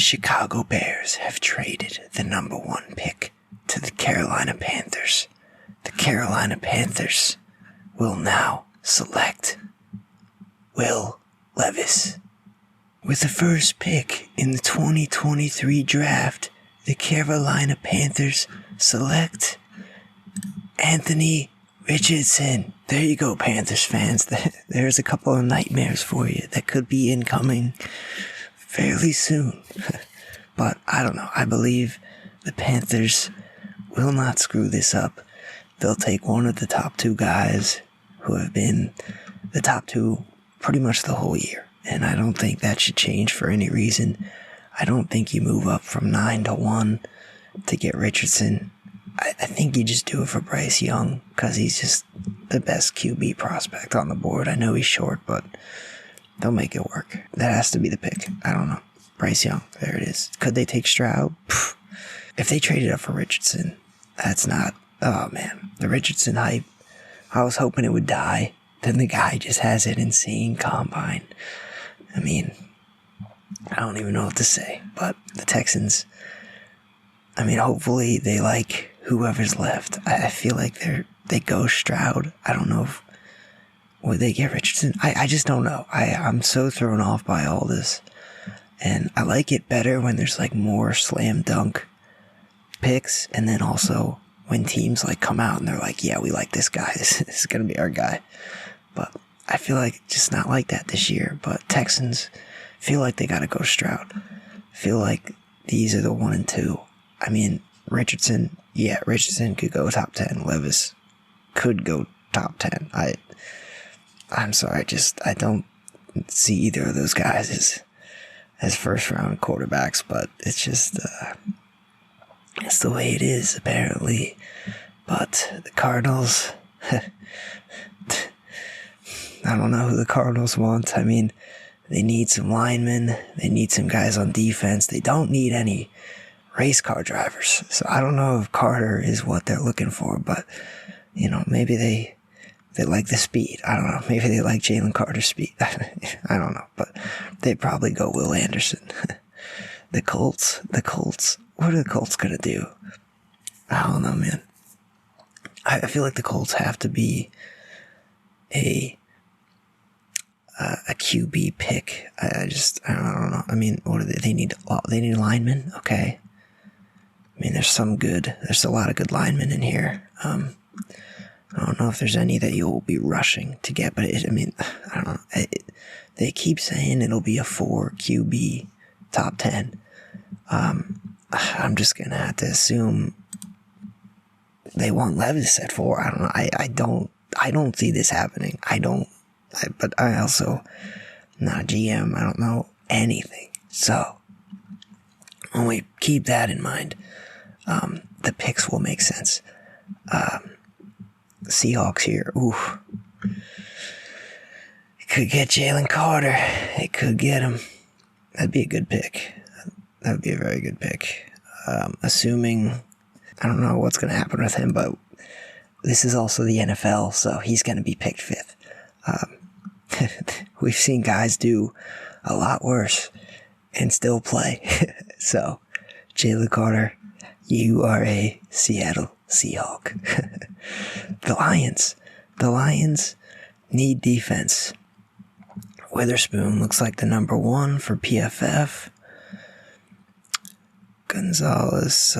The Chicago Bears have traded the number 1 pick to the Carolina Panthers. The Carolina Panthers will now select Will Levis. With the first pick in the 2023 draft, the Carolina Panthers select Anthony Richardson. There you go, Panthers fans. There's a couple of nightmares for you that could be incoming fairly soon. But I don't know. I believe the Panthers will not screw this up. They'll take one of the top 2 guys who have been the top 2 pretty much the whole year. And I don't think that should change for any reason. I don't think you move up from 9 to 1 to get Richardson. I think you just do it for Bryce Young because he's just the best QB prospect on the board. I know he's short, but they'll make it work. That has to be the pick. I don't know. Bryce Young, there it is. Could they take Stroud? Pfft. If they traded up for Richardson, that's not... Oh, man. The Richardson hype, I was hoping it would die. Then the guy just has an insane combine. I mean, I don't even know what to say. But the Texans, I mean, hopefully they like whoever's left. I feel like they go Stroud. I don't know if... Would they get Richardson? I just don't know. I'm so thrown off by all this. And I like it better when there's like more slam dunk picks. And then also when teams like come out and they're like, yeah, we like this guy. This is going to be our guy. But I feel like just not like that this year. But Texans feel like they got to go Stroud. Feel like these are the 1 and 2. I mean, Richardson could go top 10. Levis could go top 10. I'm sorry, I don't see either of those guys as first round quarterbacks, but it's just, it's the way it is, apparently. But the Cardinals, I don't know who the Cardinals want. I mean, they need some linemen, they need some guys on defense, they don't need any race car drivers. So I don't know if Carter is what they're looking for, but, you know, maybe they like the speed. I don't know. Maybe they like Jalen Carter's speed. I don't know. But they'd probably go Will Anderson. The Colts. What are the Colts going to do? I don't know, man. I feel like the Colts have to be a QB pick. I don't know. I mean, what do they need? They need linemen? Okay. I mean, there's a lot of good linemen in here. I don't know if there's any that you'll be rushing to get, but I don't know. They keep saying it'll be a 4 QB top 10. I'm just going to have to assume they want Levis at 4. I don't know. I don't see this happening. But I also, not a GM. I don't know anything. So, when we keep that in mind, the picks will make sense. Seahawks here. Ooh. It could get Jalen Carter. It could get him. That'd be a good pick. That would be a very good pick. Assuming, I don't know what's going to happen with him, but this is also the NFL, so he's going to be picked 5th. We've seen guys do a lot worse and still play. So, Jalen Carter, you are a Seattle Seahawk. The Lions need defense. Witherspoon looks like the number 1 for PFF. Gonzalez,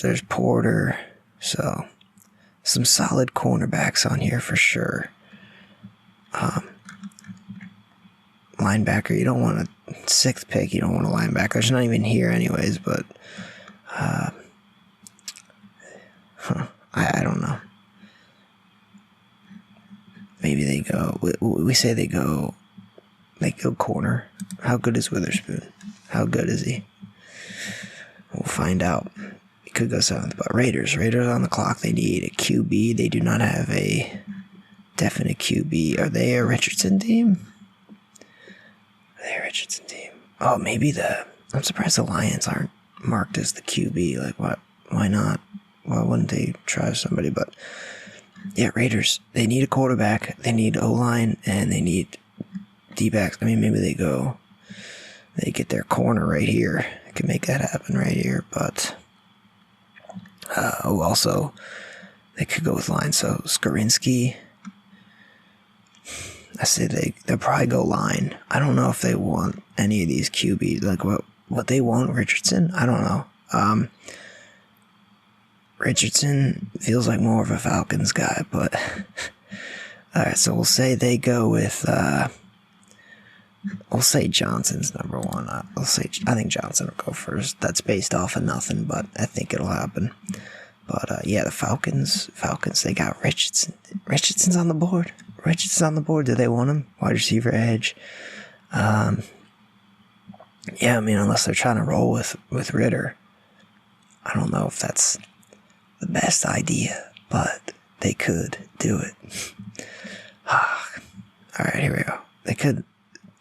there's Porter. So, some solid cornerbacks on here for sure. Linebacker, you don't want a 6th pick. You don't want a linebacker. It's not even here anyways, but I don't know. Maybe they go. We say they go corner. How good is Witherspoon? How good is he? We'll find out. He could go 7th, but Raiders on the clock. They need a QB. They do not have a definite QB. Are they a Richardson team? Oh, maybe I'm surprised the Lions aren't marked as the QB. Like, what? Why not? Why wouldn't they try somebody? But yeah, Raiders, they need a quarterback, they need O-line, and they need D-backs. I mean, maybe they go they get their corner right here. I can make that happen right here, but also they could go with line. So Skorinsky, I say they'll probably go line. I don't know if they want any of these QBs. Like what they want, Richardson. I don't know. Richardson feels like more of a Falcons guy, but all right. So we'll say they go with. We'll say Johnson's number one. I think Johnson will go first. That's based off of nothing, but I think it'll happen. But yeah, the Falcons, they got Richardson. Richardson's on the board. Do they want him? Wide receiver edge. Yeah, I mean, unless they're trying to roll with Ritter. I don't know if that's the best idea, but they could do it. All right, here we go. They could.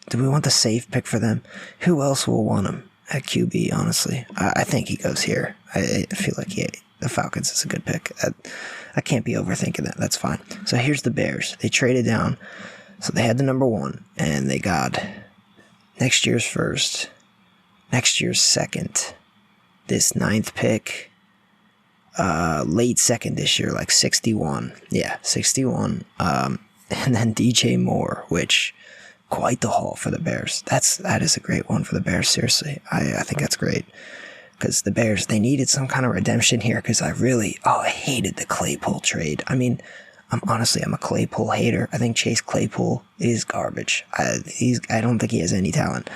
Do we want the safe pick for them? Who else will want him at QB, honestly? I think he goes here. I feel like the Falcons is a good pick. I can't be overthinking that. That's fine. So here's the Bears. They traded down. So they had the number one, and they got next year's first, next year's second, this 9th pick, late second this year, like 61. Yeah, 61. And then DJ Moore, which... quite the haul for the Bears. That is a great one for the Bears, seriously. I think that's great. Because the Bears, they needed some kind of redemption here because I hated the Claypool trade. I mean, I'm a Claypool hater. I think Chase Claypool is garbage. I don't think he has any talent.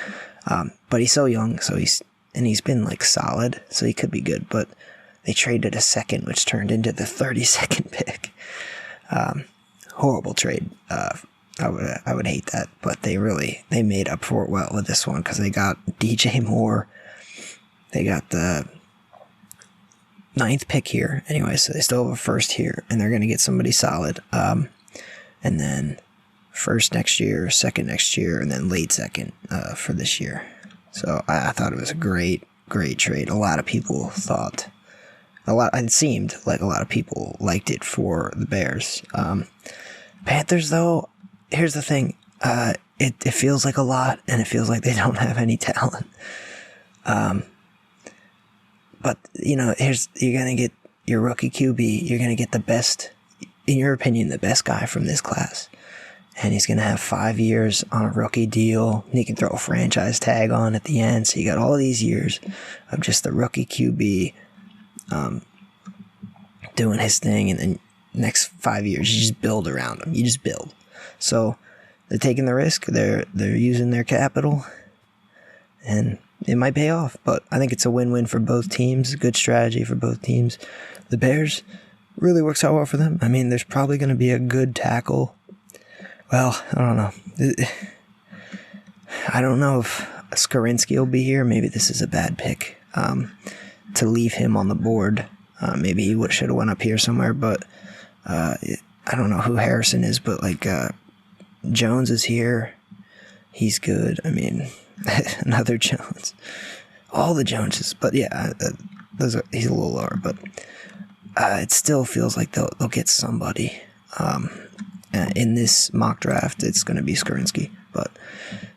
But he's so young, he's been like solid, so he could be good. But they traded a second, which turned into the 32nd pick. Horrible trade. I would hate that, but they made up for it well with this one because they got DJ Moore. They got the 9th pick here. Anyway, so they still have a first here, and they're going to get somebody solid. And then first next year, second next year, and then late second for this year. So I thought it was a great trade. A lot of people thought... it seemed like a lot of people liked it for the Bears. Panthers, though... Here's the thing, it feels like a lot, and it feels like they don't have any talent. But, you're going to get your rookie QB, you're going to get the best, in your opinion, the best guy from this class. And he's going to have 5 years on a rookie deal, and he can throw a franchise tag on at the end, so you got all these years of just the rookie QB doing his thing, and then next 5 years, you just build around him. You just build. So they're taking the risk. They're using their capital, and it might pay off. But I think it's a win-win for both teams. Good strategy for both teams. The Bears really works out well for them. I mean, there's probably going to be a good tackle. Well, I don't know. I don't know if Skorinsky will be here. Maybe this is a bad pick to leave him on the board. Maybe he should have went up here somewhere, but I don't know who Harrison is, but like Jones is here. He's good. I mean, another Jones. All the Joneses. But yeah, he's a little lower. But it still feels like they'll get somebody. In this mock draft, it's going to be Skorinsky. But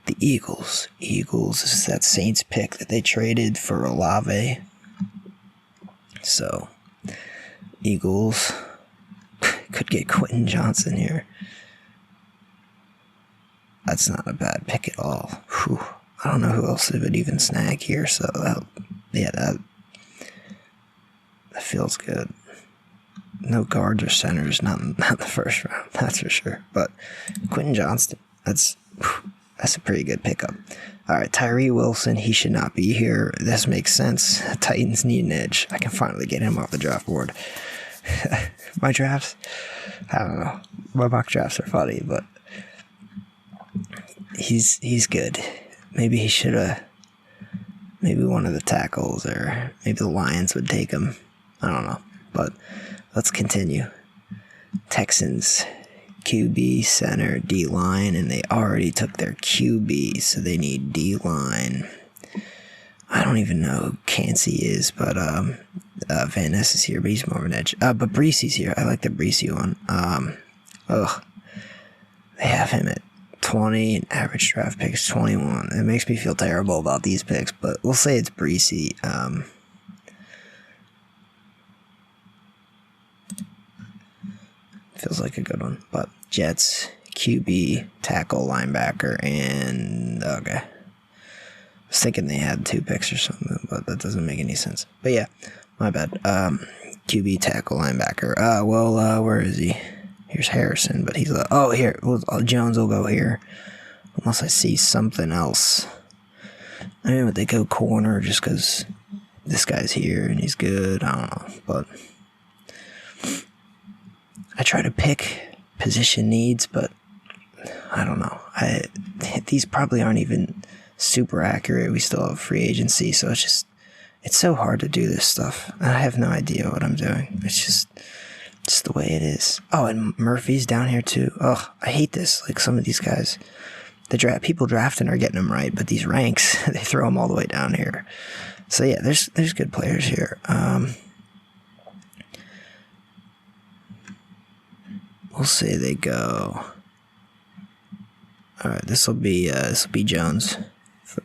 the Eagles is that Saints pick that they traded for Olave. So, Eagles could get Quentin Johnson here. That's not a bad pick at all. Whew. I don't know who else they would even snag here, so that feels good. No guards or centers, not in the first round, that's for sure. But Quentin Johnston, that's a pretty good pickup. All right, Tyree Wilson, he should not be here. This makes sense. Titans need an edge. I can finally get him off the draft board. My drafts, I don't know. My mock drafts are funny, but he's good. Maybe he should have. Maybe one of the tackles, or maybe the Lions would take him. I don't know. But let's continue. Texans, QB, center, D-line, and they already took their QB, so they need D-line. I don't even know who Cansey is, but Van Ness is here, but he's more of an edge. But Breesie's here. I like the Breesie one. They have him at 20, and average draft picks 21. It makes me feel terrible about these picks, but we'll say it's Breesy. Feels like a good one, but Jets, QB, tackle, linebacker, and okay. I was thinking they had 2 picks or something, but that doesn't make any sense. But yeah, my bad. QB, tackle, linebacker. Where is he? Here's Harrison, but he's here. Jones will go here, unless I see something else. I mean, would they go corner just because this guy's here and he's good? I don't know, but I try to pick position needs, but I don't know. These probably aren't even super accurate. We still have free agency, so it's so hard to do this stuff. I have no idea what I'm doing. It's just the way it is. Oh, and Murphy's down here too. Oh, I hate this. Like some of these guys, people drafting are getting them right, but these ranks, they throw them all the way down here. So yeah, there's good players here. We'll say they go. All right, this will be Jones,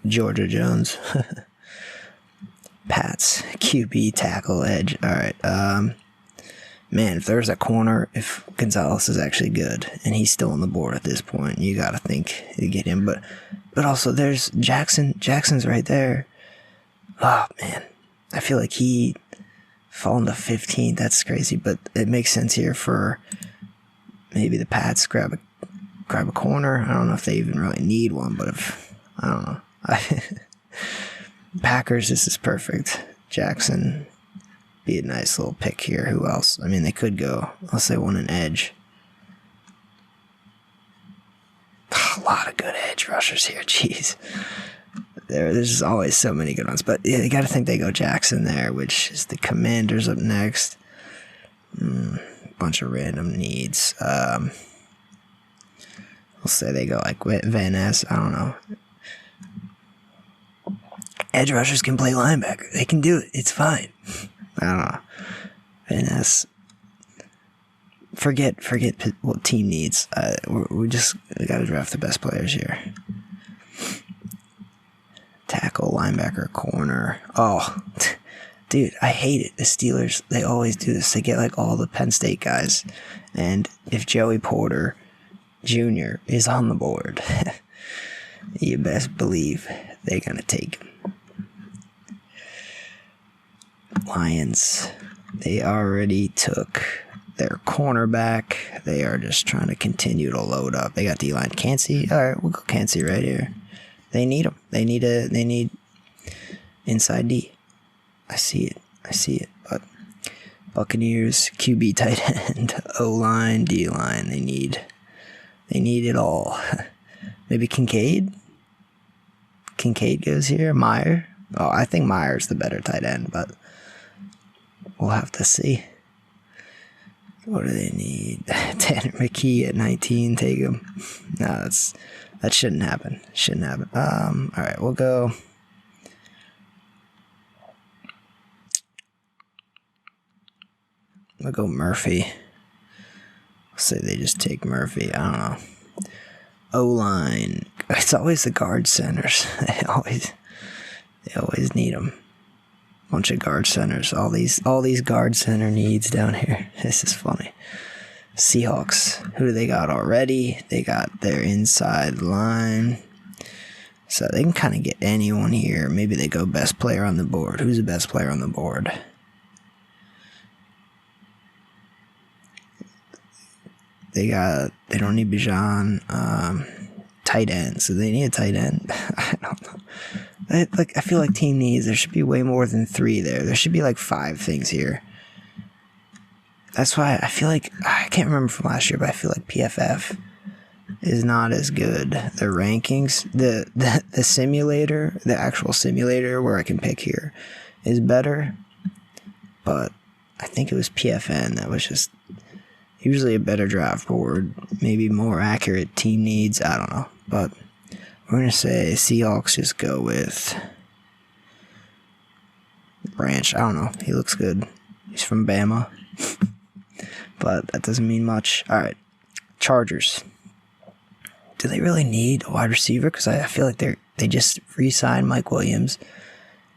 Georgia Jones. Pats, QB, tackle, edge. All right. Man, if there's a corner, if Gonzalez is actually good and he's still on the board at this point, you got to think you get him. But also there's Jackson. Jackson's right there. Oh man, I feel like he fallen to 15th. That's crazy, but it makes sense here for maybe the Pats grab a corner. I don't know if they even really need one, but I don't know. Packers, this is perfect. Jackson. Be a nice little pick here. Who else? I mean, they could go. Unless they want an edge. A lot of good edge rushers here. Jeez. There's always so many good ones. But yeah, you got to think they go Jackson there, which is the Commanders up next. Bunch of random needs. We'll say they go like Van Ness. I don't know. Edge rushers can play linebacker. They can do it. It's fine. I don't know. Van Ness. Forget what team needs. We got to draft the best players here. Tackle, linebacker, corner. Oh, dude, I hate it. The Steelers, they always do this. They get like all the Penn State guys. And if Joey Porter Jr. is on the board, you best believe they're going to take him. Lions, they already took their cornerback. They are just trying to continue to load up. They got D-line. Cansey. All right, we'll go Cansey right here. They need him. They need inside D. I see it. But Buccaneers, QB, tight end, O-line, D-line. They need it all. Maybe Kincaid. Kincaid goes here. Meyer. Oh, I think Meyer's the better tight end, but we'll have to see. What do they need? Tanner McKee at 19. Take him. No, that shouldn't happen. All right, we'll go. We'll go Murphy. I'll say they just take Murphy. I don't know. O-line. It's always the guard centers. They always need them. Bunch of guard centers. All these guard center needs down here. This is funny. Seahawks. Who do they got already? They got their inside line. So they can kind of get anyone here. Maybe they go best player on the board. Who's the best player on the board? They don't need Bijan. Tight end. So they need a tight end. I don't know. I feel like team needs, there should be way more than 3 there. There should be like 5 things here. That's why I feel like, I can't remember from last year, but I feel like PFF is not as good. The rankings, the simulator, the actual simulator where I can pick here is better. But I think it was PFN that was just usually a better draft board, maybe more accurate team needs. I don't know. But we're going to say Seahawks just go with Branch. I don't know. He looks good. He's from Bama. But that doesn't mean much. All right. Chargers. do they really need a wide receiver? Because I feel like they just re-signed Mike Williams.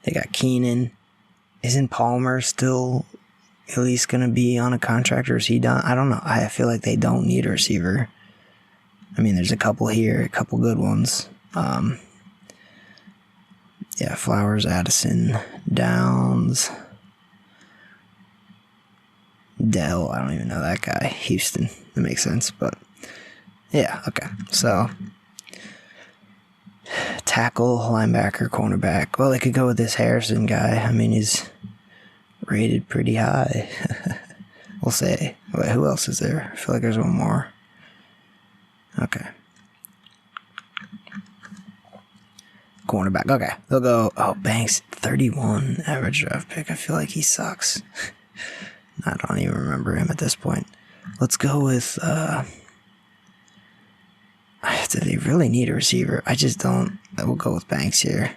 They got Keenan. Isn't Palmer still at least going to be on a contract, or is he done? I don't know. I feel like they don't need a receiver. I mean, there's a couple here, a couple good ones. Yeah, Flowers, Addison, Downs, Dell. I don't even know that guy. Houston. That makes sense, but yeah, okay. So, tackle, linebacker, cornerback. Well, they could go with this Harrison guy. I mean, he's rated pretty high. We'll say. Wait, who else is there? I feel like there's one more. Okay. Cornerback. Okay. They'll go, Banks, 31 average draft pick. I feel like he sucks. I don't even remember him at this point. Let's go with, do they really need a receiver? I just don't. We'll go with Banks here.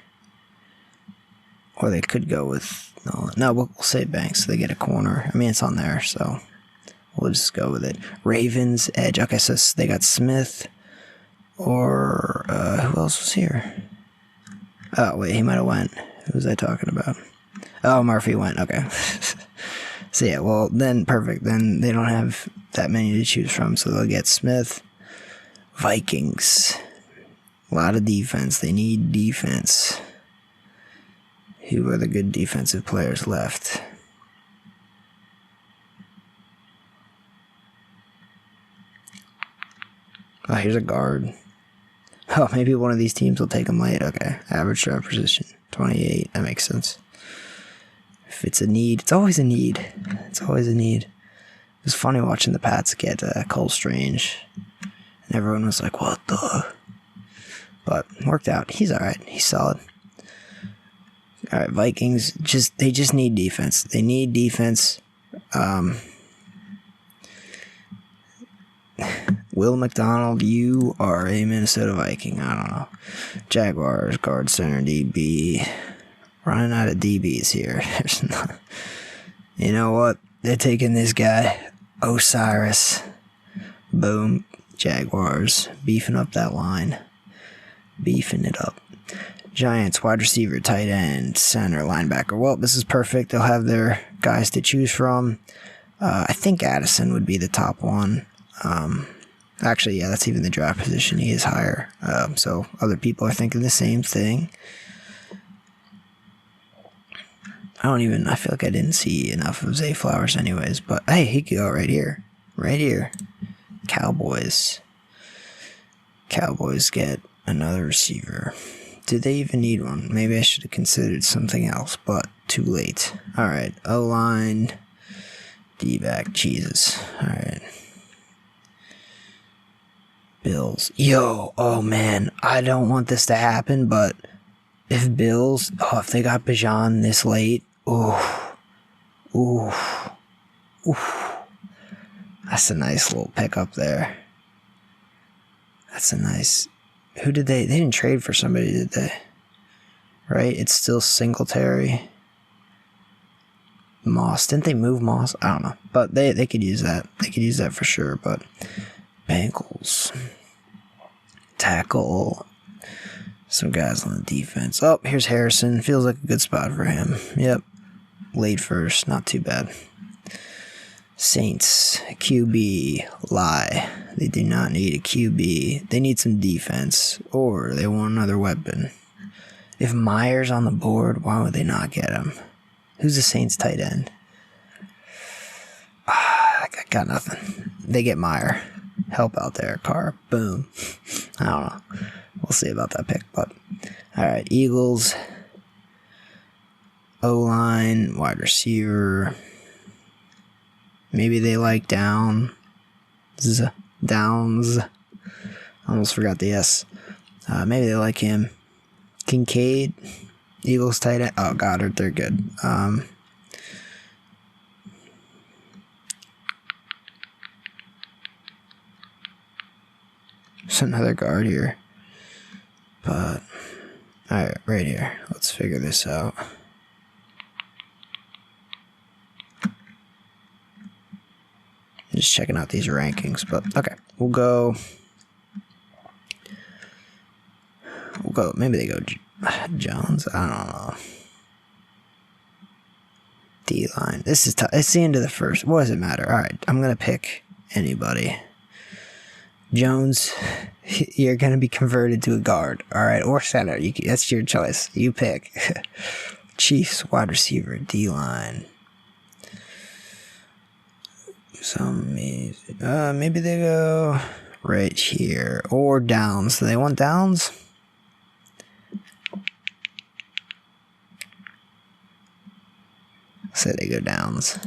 Or they could go with, no, we'll say Banks. So they get a corner. I mean, it's on there, so we'll just go with it. Ravens, edge. Okay, so they got Smith, or who else was here? Oh, wait, he might have went. Who was I talking about? Oh, Murphy went. Okay. So, yeah, well, then, perfect. Then they don't have that many to choose from, so they'll get Smith. Vikings. A lot of defense. They need defense. Who are the good defensive players left? Oh, here's a guard. Oh, maybe one of these teams will take him late. Okay. Average draft position. 28. That makes sense. If it's a need, it's always a need. It's always a need. It was funny watching the Pats get Cole Strange. And everyone was like, what the? But worked out. He's alright. He's solid. Alright, Vikings. They just need defense. They need defense. Will McDonald, you are a Minnesota Viking. I don't know. Jaguars, guard, center, DB. Running out of DBs here. There's not. You know what? They're taking this guy, Osiris. Boom. Jaguars. Beefing up that line. Beefing it up. Giants, wide receiver, tight end, center, linebacker. Well, this is perfect. They'll have their guys to choose from. I think Addison would be the top one. Actually, yeah, that's even the draft position. He is higher. So other people are thinking the same thing. I feel like I didn't see enough of Zay Flowers anyways, but hey, he could go right here. Right here. Cowboys. Cowboys get another receiver. Do they even need one? Maybe I should have considered something else, but too late. Alright, O-line, D-back, Jesus. Alright. Bills. Yo, oh man, I don't want this to happen, but if they got Bijan this late, that's a nice little pickup there. That's a nice. Who did they didn't trade for somebody, did they? Right? It's still Singletary. Moss. Didn't they move Moss? I don't know. But they could use that. They could use that for sure. But Bengals. Tackle. Some guys on the defense. Oh, here's Harrison. Feels like a good spot for him. Yep. Late first. Not too bad. Saints. QB. Lie. They do not need a QB. They need some defense. Or they want another weapon. If Myers on the board, why would they not get him? Who's the Saints tight end? I got nothing. They get Meyer. Help out there, Carr. Boom. I don't know. We'll see about that pick, but alright, Eagles, O-line, wide receiver. Maybe they like Downs. Almost forgot the S. Maybe they like him. Kincaid, Eagles tight end. Oh, Goddard, they're good. There's another guard here. But, alright, right here. Let's figure this out. Just checking out these rankings, but okay. We'll go We'll go. Maybe they go Jones. I don't know. D-line. This is tough. It's the end of the first. What does it matter? All right, I'm gonna pick anybody. Jones, you're gonna be converted to a guard. All right, or center. That's your choice. You pick. Chiefs wide receiver, D-line. Maybe they go right here or Downs. Do they want Downs? Say they go Downs.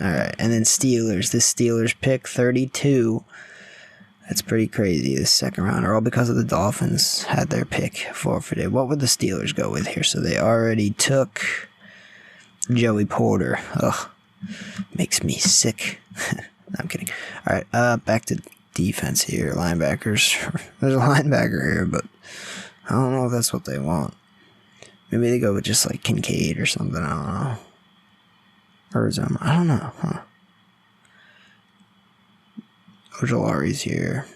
All right, and then Steelers. This Steelers pick 32. That's pretty crazy. This second rounder, all because of the Dolphins had their pick forfeited. What would the Steelers go with here? So they already took Joey Porter. Ugh, makes me sick. I'm kidding. All right, back to defense here. Linebackers. There's a linebacker here, but I don't know if that's what they want. Maybe they go with just like Kincaid or something. I don't know. Or Zoma. I don't know. Huh. Ojolari's here.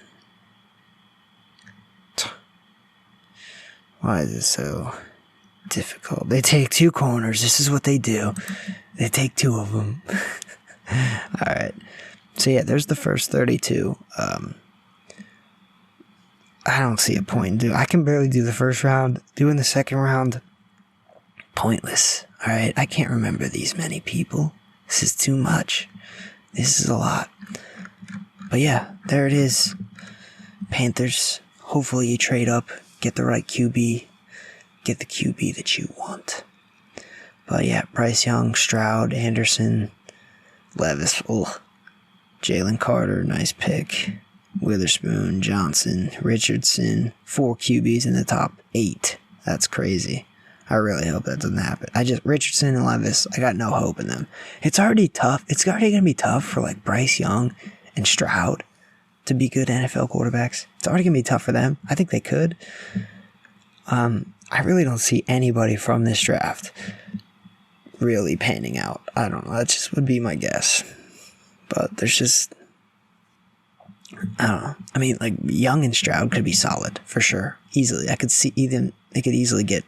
Why is it so difficult? They take two corners. This is what they do. They take two of them. All right. So yeah, there's the first 32. I don't see a point in I can barely do the first round. Doing the second round, pointless. All right. I can't remember these many people. This is too much. This is a lot. But yeah, there it is. Panthers. Hopefully you trade up, get the right QB, get the QB that you want. But yeah, Bryce Young, Stroud, Anderson, Levis, Jalen Carter, nice pick. Witherspoon, Johnson, Richardson, 4 QBs in the top 8. That's crazy. I really hope that doesn't happen. Richardson and Levis, I got no hope in them. It's already tough. It's already going to be tough for like Bryce Young and Stroud to be good NFL quarterbacks. It's already going to be tough for them. I think they could. I really don't see anybody from this draft really panning out. I don't know. That just would be my guess. But there's just, I don't know. I mean, like Young and Stroud could be solid for sure. Easily. I could see they could easily get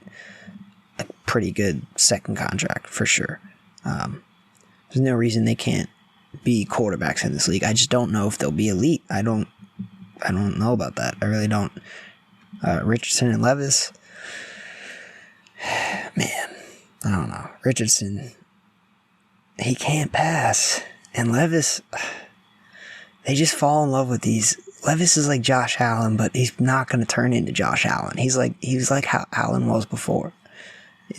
a pretty good second contract for sure. There's no reason they can't be quarterbacks in this league. I just don't know if they'll be elite. I don't know about that. I really don't. Richardson and Levis, man, I don't know. Richardson, he can't pass, and Levis, they just fall in love with these. Levis is like Josh Allen, but he's not going to turn into Josh Allen. He was like how Allen was before.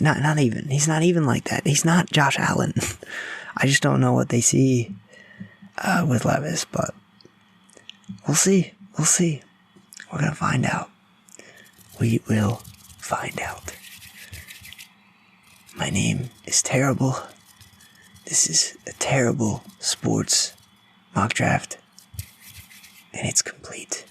Not even. He's not even like that. He's not Josh Allen. I just don't know what they see with Levis, but we'll see. We'll see. We're going to find out. We will find out. My name is Terrible. This is a terrible sports mock draft, and it's complete.